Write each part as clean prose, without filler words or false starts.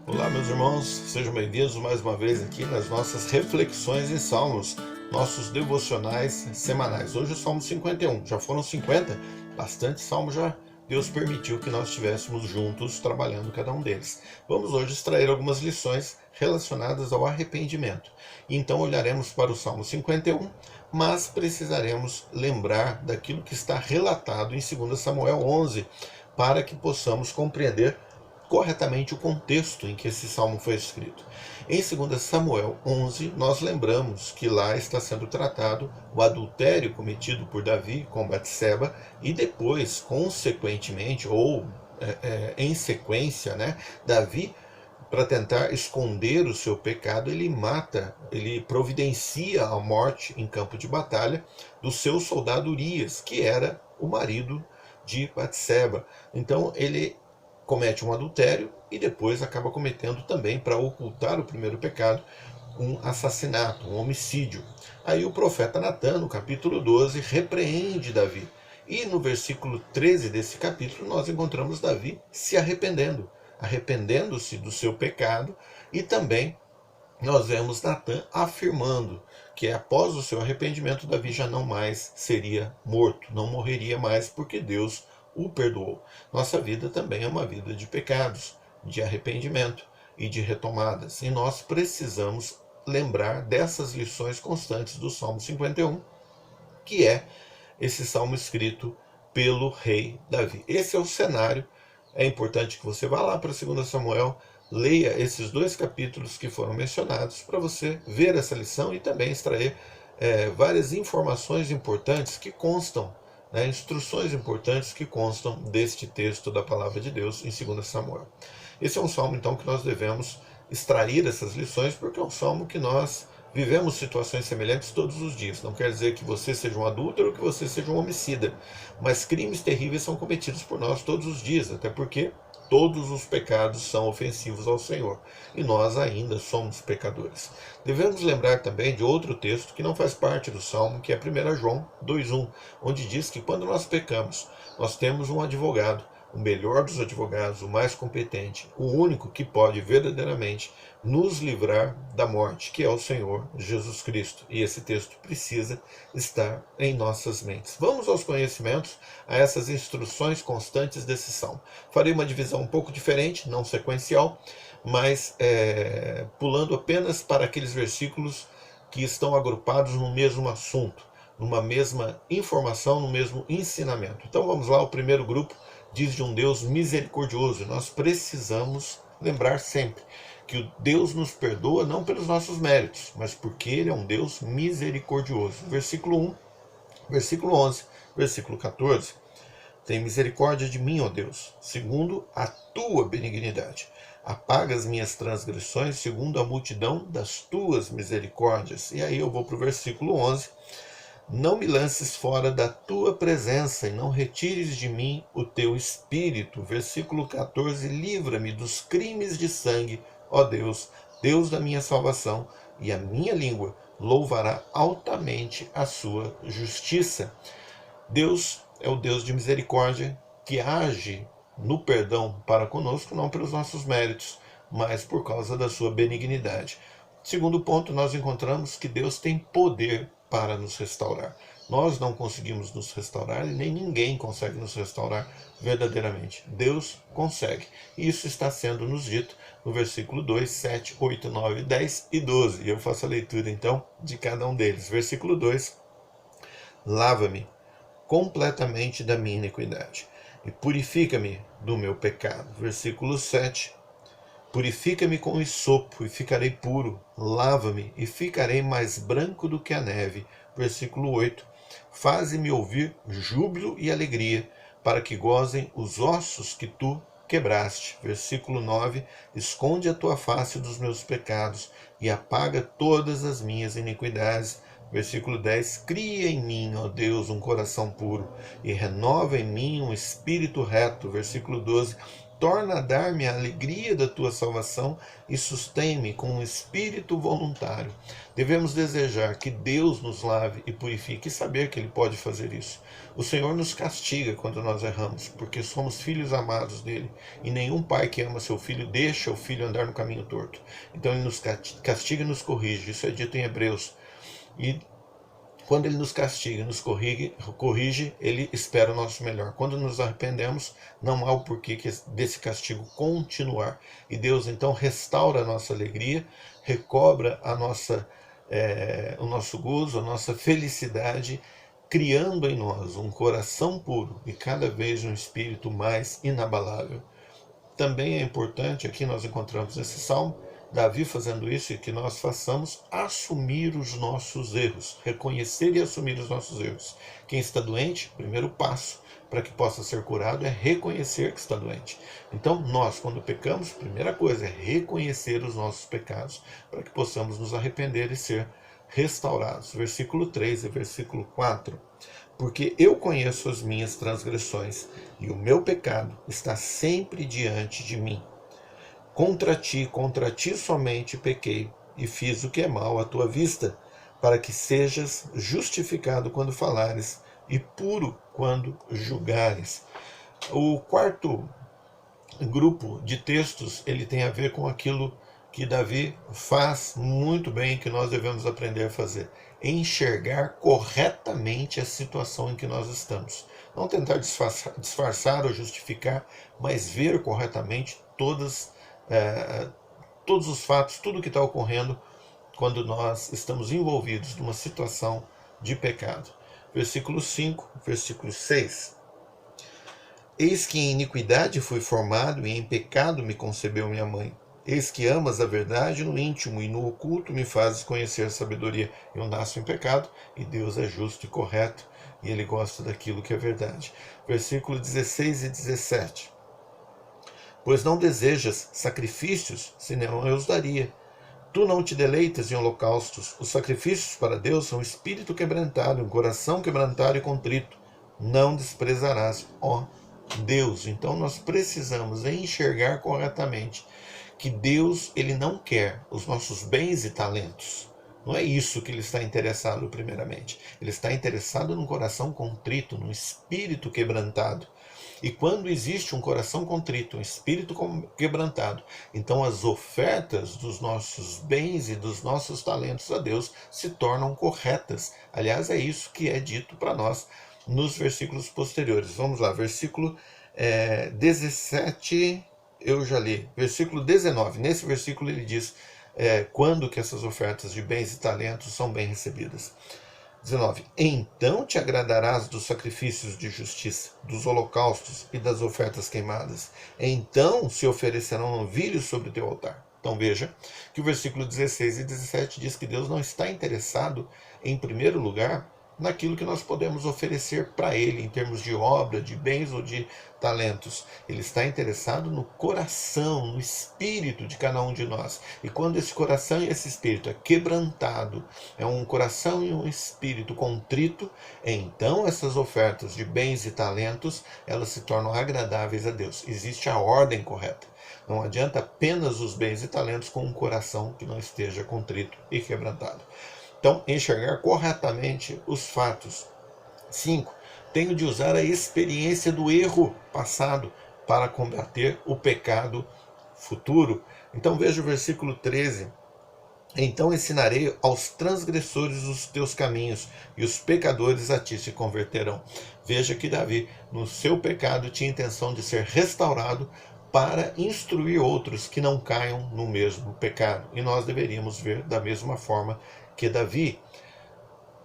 Olá, meus irmãos, sejam bem-vindos mais uma vez aqui nas nossas reflexões em Salmos, nossos devocionais semanais. Hoje o Salmo 51, já foram 50, bastante salmo já. Deus permitiu que nós estivéssemos juntos trabalhando cada um deles. Vamos hoje extrair algumas lições relacionadas ao arrependimento. Então olharemos para o Salmo 51, mas precisaremos lembrar daquilo que está relatado em 2 Samuel 11, para que possamos compreender corretamente o contexto em que esse salmo foi escrito. Em 2 Samuel 11, nós lembramos que lá está sendo tratado o adultério cometido por Davi com Batseba e depois, consequentemente, ou em sequência, Davi, para tentar esconder o seu pecado, ele providencia a morte em campo de batalha do seu soldado Urias, que era o marido de Batseba. Então ele comete um adultério e depois acaba cometendo também, para ocultar o primeiro pecado, um assassinato, um homicídio. Aí o profeta Natan, no capítulo 12, repreende Davi. E no versículo 13 desse capítulo nós encontramos Davi se arrependendo-se do seu pecado, e também nós vemos Natan afirmando que após o seu arrependimento, Davi já não mais seria morto, não morreria mais, porque Deus o perdoou. Nossa vida também é uma vida de pecados, de arrependimento e de retomadas. E nós precisamos lembrar dessas lições constantes do Salmo 51, que é esse salmo escrito pelo rei Davi. Esse é o cenário. É importante que você vá lá para 2 Samuel, leia esses dois capítulos que foram mencionados, para você ver essa lição e também extrair várias informações importantes que constam, instruções importantes que constam deste texto da palavra de Deus em 2 Samuel. Esse é um salmo, então, que nós devemos extrair essas lições, porque é um salmo que nós vivemos situações semelhantes todos os dias. Não quer dizer que você seja um adúltero ou que você seja um homicida, mas crimes terríveis são cometidos por nós todos os dias, até porque todos os pecados são ofensivos ao Senhor, e nós ainda somos pecadores. Devemos lembrar também de outro texto que não faz parte do Salmo, que é 1 João 2,1, onde diz que quando nós pecamos, nós temos um advogado, o melhor dos advogados, o mais competente, o único que pode verdadeiramente nos livrar da morte, que é o Senhor Jesus Cristo. E esse texto precisa estar em nossas mentes. Vamos aos conhecimentos, a essas instruções constantes desse salmo. Farei uma divisão um pouco diferente, não sequencial, mas pulando apenas para aqueles versículos que estão agrupados no mesmo assunto, numa mesma informação, no mesmo ensinamento. Então vamos lá, o primeiro grupo diz de um Deus misericordioso. Nós precisamos lembrar sempre que o Deus nos perdoa não pelos nossos méritos, mas porque Ele é um Deus misericordioso. Versículo 1, versículo 11, versículo 14. Tem misericórdia de mim, ó Deus, segundo a tua benignidade. Apaga as minhas transgressões segundo a multidão das tuas misericórdias. E aí eu vou para o versículo 11. Não me lances fora da tua presença e não retires de mim o teu espírito. Versículo 14. Livra-me dos crimes de sangue, ó Deus, Deus da minha salvação, e a minha língua louvará altamente a sua justiça. Deus é o Deus de misericórdia, que age no perdão para conosco, não pelos nossos méritos, mas por causa da sua benignidade. Segundo ponto, nós encontramos que Deus tem poder para nos restaurar. Nós não conseguimos nos restaurar, nem ninguém consegue nos restaurar verdadeiramente. Deus consegue. E isso está sendo nos dito no versículo 2, 7, 8, 9, 10 e 12. E eu faço a leitura, então, de cada um deles. Versículo 2. Lava-me completamente da minha iniquidade e purifica-me do meu pecado. Versículo 7. Purifica-me com hisopo e ficarei puro. Lava-me e ficarei mais branco do que a neve. Versículo 8. Faze-me ouvir júbilo e alegria, para que gozem os ossos que tu quebraste. Versículo 9. Esconde a tua face dos meus pecados e apaga todas as minhas iniquidades. Versículo 10. Cria em mim, ó Deus, um coração puro e renova em mim um espírito reto. Versículo 12. torna a dar-me a alegria da tua salvação e sustém-me com um espírito voluntário. Devemos desejar que Deus nos lave e purifique e saber que Ele pode fazer isso. O Senhor nos castiga quando nós erramos, porque somos filhos amados dele, e nenhum pai que ama seu filho deixa o filho andar no caminho torto. Então Ele nos castiga e nos corrige, isso é dito em Hebreus. E quando Ele nos castiga, nos corrige, Ele espera o nosso melhor. Quando nos arrependemos, não há o porquê desse castigo continuar. E Deus então restaura a nossa alegria, recobra o nosso gozo, a nossa felicidade, criando em nós um coração puro e cada vez um espírito mais inabalável. Também é importante, aqui nós encontramos nesse salmo, Davi fazendo isso, e que nós façamos assumir os nossos erros, reconhecer e assumir os nossos erros. Quem está doente, o primeiro passo para que possa ser curado é reconhecer que está doente. Então nós, quando pecamos, a primeira coisa é reconhecer os nossos pecados, para que possamos nos arrepender e ser restaurados. Versículo 3 e versículo 4. Porque eu conheço as minhas transgressões, e o meu pecado está sempre diante de mim. Contra ti somente pequei, e fiz o que é mal à tua vista, para que sejas justificado quando falares, e puro quando julgares. O quarto grupo de textos, ele tem a ver com aquilo que Davi faz muito bem, que nós devemos aprender a fazer: enxergar corretamente a situação em que nós estamos. Não tentar disfarçar ou justificar, mas ver corretamente todos os fatos, tudo o que está ocorrendo quando nós estamos envolvidos numa situação de pecado. Versículo 5, versículo 6. Eis que em iniquidade fui formado, e em pecado me concebeu minha mãe. Eis que amas a verdade no íntimo, e no oculto me fazes conhecer a sabedoria. Eu nasço em pecado, e Deus é justo e correto, e Ele gosta daquilo que é verdade. Versículo 16 e 17. Pois não desejas sacrifícios, senão eu os daria. Tu não te deleitas em holocaustos. Os sacrifícios para Deus são espírito quebrantado, um coração quebrantado e contrito. Não desprezarás, ó Deus. Então nós precisamos enxergar corretamente que Deus, Ele não quer os nossos bens e talentos. Não é isso que Ele está interessado primeiramente. Ele está interessado num coração contrito, num espírito quebrantado. E quando existe um coração contrito, um espírito quebrantado, então as ofertas dos nossos bens e dos nossos talentos a Deus se tornam corretas. Aliás, é isso que é dito para nós nos versículos posteriores. Vamos lá, versículo 17, eu já li. Versículo 19, nesse versículo ele diz quando que essas ofertas de bens e talentos são bem recebidas. 19. Então te agradarás dos sacrifícios de justiça, dos holocaustos e das ofertas queimadas. Então se oferecerão novilhos sobre o teu altar. Então veja que o versículo 16 e 17 diz que Deus não está interessado, em primeiro lugar, naquilo que nós podemos oferecer para Ele, em termos de obra, de bens ou de talentos. Ele está interessado no coração, no espírito de cada um de nós. E quando esse coração e esse espírito é quebrantado, é um coração e um espírito contrito, então essas ofertas de bens e talentos, elas se tornam agradáveis a Deus. Existe a ordem correta. Não adianta apenas os bens e talentos com um coração que não esteja contrito e quebrantado. Então, enxergar corretamente os fatos. 5. Tenho de usar a experiência do erro passado para combater o pecado futuro. Então, veja o versículo 13. Então ensinarei aos transgressores os teus caminhos, e os pecadores a ti se converterão. Veja que Davi, no seu pecado, tinha intenção de ser restaurado para instruir outros que não caiam no mesmo pecado. E nós deveríamos ver da mesma forma que Davi.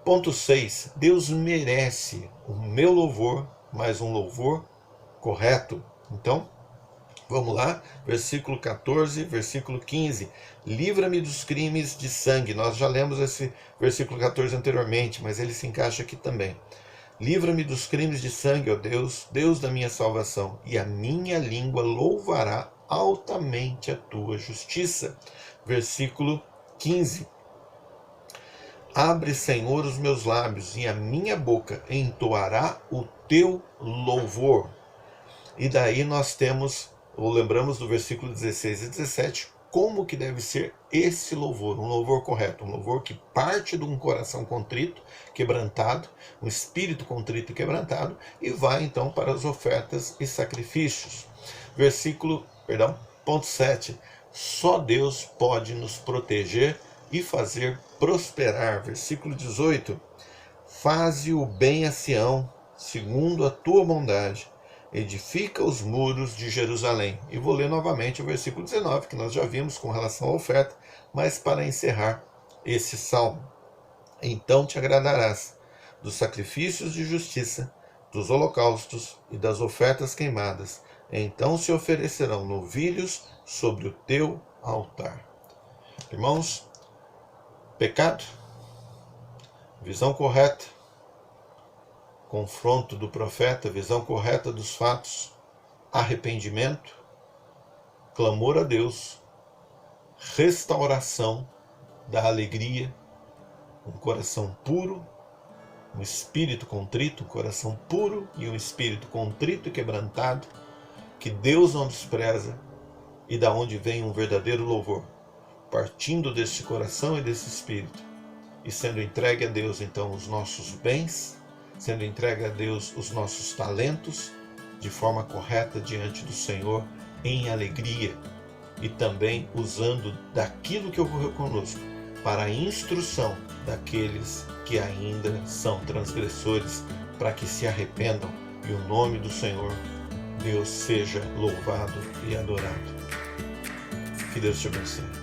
Ponto 6. Deus merece o meu louvor, mas um louvor correto. Então, vamos lá, versículo 14, versículo 15. Livra-me dos crimes de sangue. Nós já lemos esse versículo 14 anteriormente, mas ele se encaixa aqui também. Livra-me dos crimes de sangue, ó Deus, Deus da minha salvação, e a minha língua louvará altamente a tua justiça. Versículo 15. Abre, Senhor, os meus lábios, e a minha boca entoará o teu louvor. E daí nós temos ou lembramos do versículo 16 e 17, como que deve ser esse louvor, um louvor correto, um louvor que parte de um coração contrito, quebrantado, um espírito contrito e quebrantado, e vai então para as ofertas e sacrifícios. Ponto 7, só Deus pode nos proteger e fazer prosperar. Versículo 18, faze o bem a Sião, segundo a tua bondade, edifica os muros de Jerusalém. E vou ler novamente o versículo 19, que nós já vimos com relação à oferta, mas para encerrar esse salmo. Então te agradarás dos sacrifícios de justiça, dos holocaustos e das ofertas queimadas. Então se oferecerão novilhos sobre o teu altar. Irmãos, pecado, visão correta, confronto do profeta, visão correta dos fatos, arrependimento, clamor a Deus, restauração da alegria, um coração puro, um espírito contrito, um coração puro e um espírito contrito e quebrantado, que Deus não despreza e da onde vem um verdadeiro louvor, partindo deste coração e desse espírito, e sendo entregue a Deus então os nossos bens, sendo entregue a Deus os nossos talentos, de forma correta diante do Senhor, em alegria, e também usando daquilo que ocorreu conosco, para a instrução daqueles que ainda são transgressores, para que se arrependam, e o nome do Senhor, Deus, seja louvado e adorado. Que Deus te abençoe.